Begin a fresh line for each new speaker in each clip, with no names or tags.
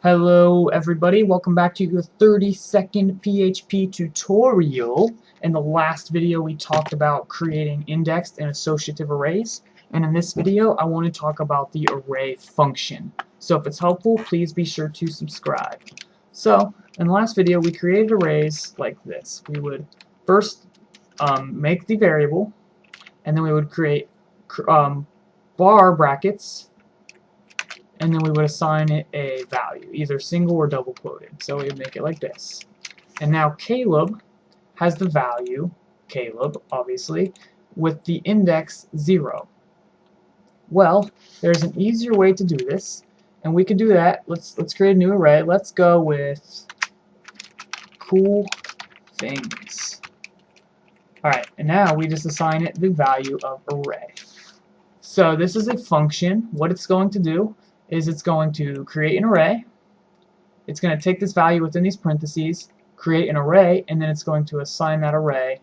Hello everybody, welcome back to your 30-second PHP tutorial. In the last video we talked about creating indexed and associative arrays, and in this video I want to talk about the array function. So if it's helpful, please be sure to subscribe. So in the last video we created arrays like this. We would first make the variable, and then we would create bar brackets, and then we would assign it a value, either single or double quoted. So we would make it like this. And now Caleb has the value, Caleb, obviously, with the index 0. Well, there's an easier way to do this, and we can do that. Let's create a new array. Let's go with cool things. Alright, and now we just assign it the value of array. So this is a function. What it's going to do is it's going to create an array, it's going to take this value within these parentheses, create an array, and then it's going to assign that array,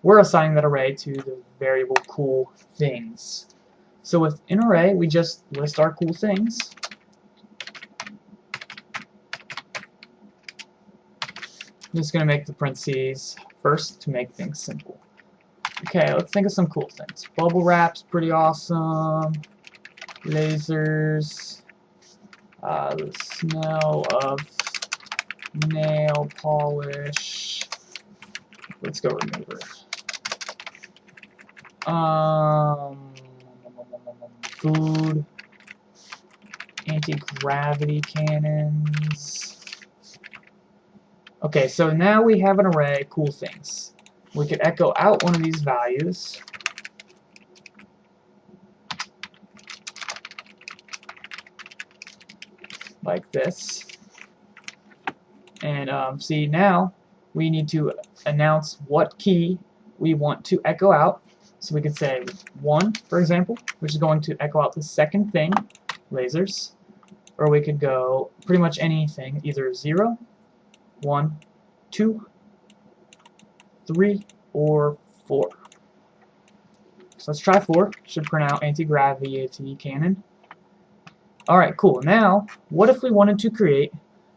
we're assigning that array to the variable cool things. So with an array, we just list our cool things. I'm just going to make the parentheses first to make things simple. Okay, let's think of some cool things. Bubble wrap's pretty awesome. Lasers. The smell of nail polish. Let's go remover. Food. Anti-gravity cannons. Okay, so now we have an array of cool things. We could echo out one of these values. Like this, and see, now we need to announce what key we want to echo out. So we could say 1, for example, which is going to echo out the second thing, lasers, or we could go pretty much anything, either 0, 1, 2, 3, or 4. So let's try 4. Should print out anti-gravity cannon. Alright, cool. Now, what if we wanted to create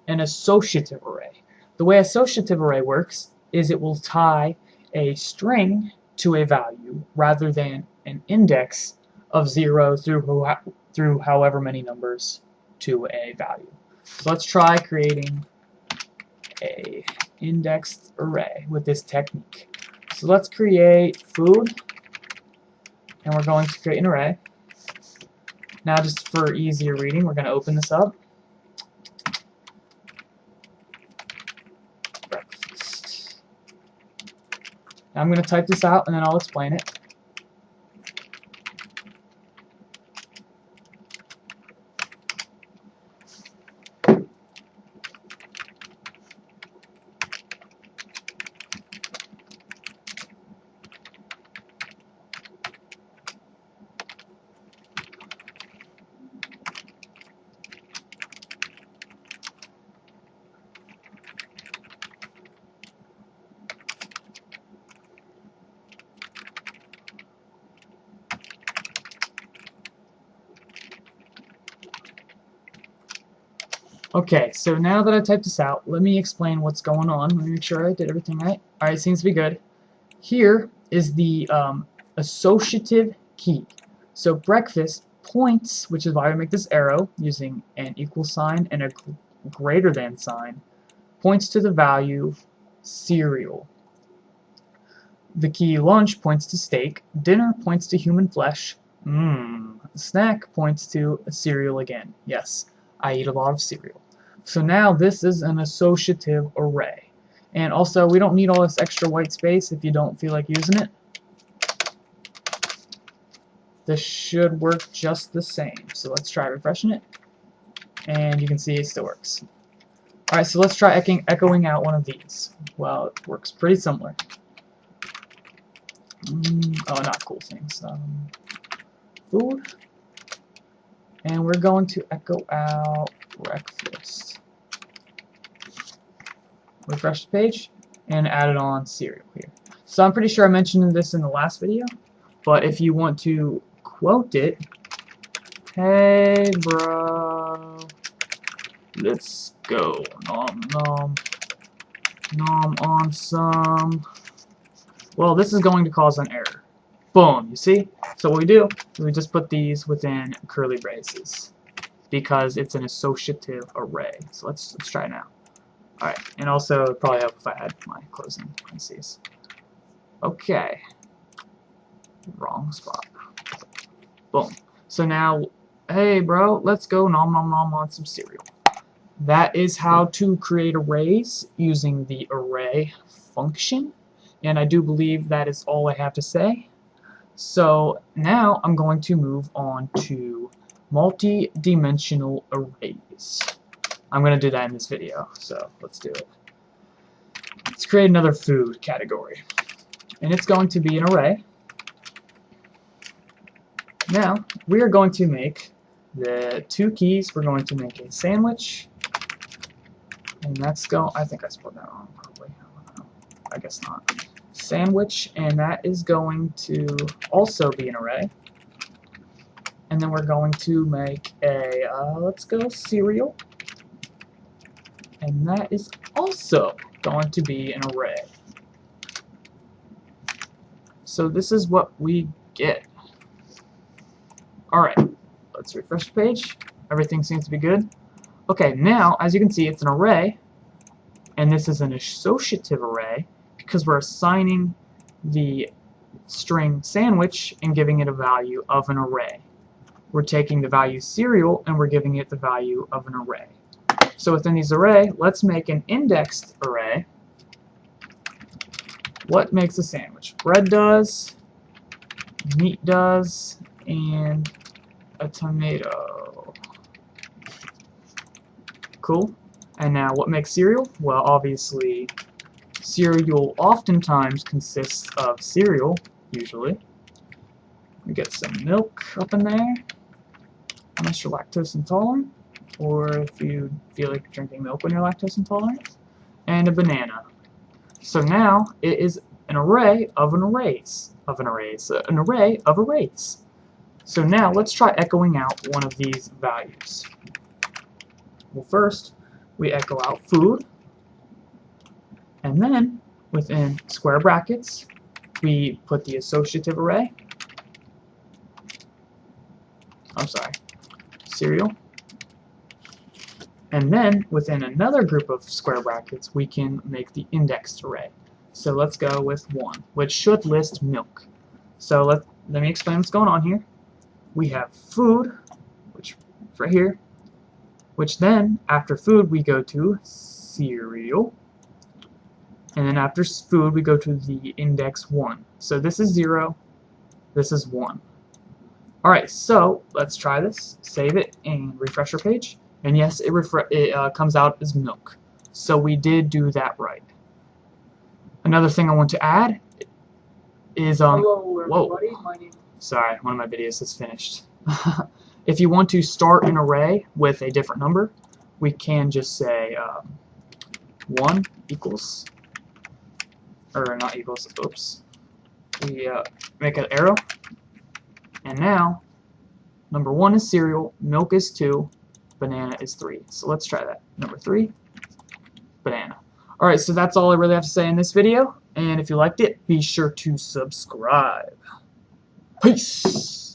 an associative array? The way associative array works is it will tie a string to a value rather than an index of 0 through however many numbers to a value. So let's try creating a indexed array with this technique. So let's create food, and we're going to create an array. Now, just for easier reading, we're going to open this up. Breakfast. Now I'm going to type this out, and then I'll explain it. Okay, so now that I typed this out, let me explain what's going on. Let me make sure I did everything right. Alright, seems to be good. Here is the associative key. So breakfast points, which is why we make this arrow using an equal sign and a greater than sign, points to the value cereal. The key lunch points to steak. Dinner points to human flesh. Snack points to a cereal again. Yes, I eat a lot of cereal. So now this is an associative array. And also, we don't need all this extra white space if you don't feel like using it. This should work just the same. So let's try refreshing it. And you can see it still works. Alright, so let's try echoing out one of these. Well, it works pretty similar. Oh, not cool things. Food. And we're going to echo out breakfast. Refresh the page and add it on cereal here. So I'm pretty sure I mentioned this in the last video, but if you want to quote it, hey bro, Let's go. Nom nom. Nom on some. Well, this is going to cause an error. Boom, you see? So what we do is we just put these within curly braces because it's an associative array. So let's try it now. Alright, and also it'd probably help if I had my closing parentheses. Okay. Wrong spot. Boom. So now, hey bro, let's go nom nom nom on some cereal. That is how to create arrays using the array function. And I do believe that is all I have to say. So now I'm going to move on to multi-dimensional arrays. I'm going to do that in this video, so let's do it. Let's create another food category. And it's going to be an array. Now, we are going to make the two keys. We're going to make a sandwich. And that's I think I spelled that wrong, probably. I guess not. Sandwich, and that is going to also be an array. And then we're going to make a, let's go cereal. And that is also going to be an array. So this is what we get. Alright, let's refresh the page. Everything seems to be good. Okay, now, as you can see, it's an array. And this is an associative array because we're assigning the string sandwich and giving it a value of an array. We're taking the value cereal and we're giving it the value of an array. So within these array, let's make an indexed array. What makes a sandwich? Bread does, meat does, and a tomato. Cool. And now what makes cereal? Well, obviously cereal oftentimes consists of cereal, usually. We get some milk up in there, unless you're lactose intolerant, or if you feel like drinking milk when you're lactose intolerant, and a banana. So now it is an array of an arrays, an array of arrays. So now let's try echoing out one of these values. Well, first we echo out food, and then within square brackets we put the associative array. I'm sorry, cereal. And then within another group of square brackets we can make the indexed array. So let's go with 1, which should list milk. So let me explain what's going on here. We have food, which is right here, which then after food we go to cereal, and then after food we go to the index 1. So this is 0, this is 1. Alright, so let's try this, save it, and refresh our page. And yes, it comes out as milk. So we did do that right. Another thing I want to add is
Hello everybody, my name.
Sorry, one of my videos is finished. If you want to start an array with a different number, we can just say 1 equals, or not equals, oops. We make an arrow, and now number 1 is cereal, milk is 2, banana is 3. So let's try that. Number 3, banana. Alright, so that's all I really have to say in this video, and if you liked it, be sure to subscribe. Peace!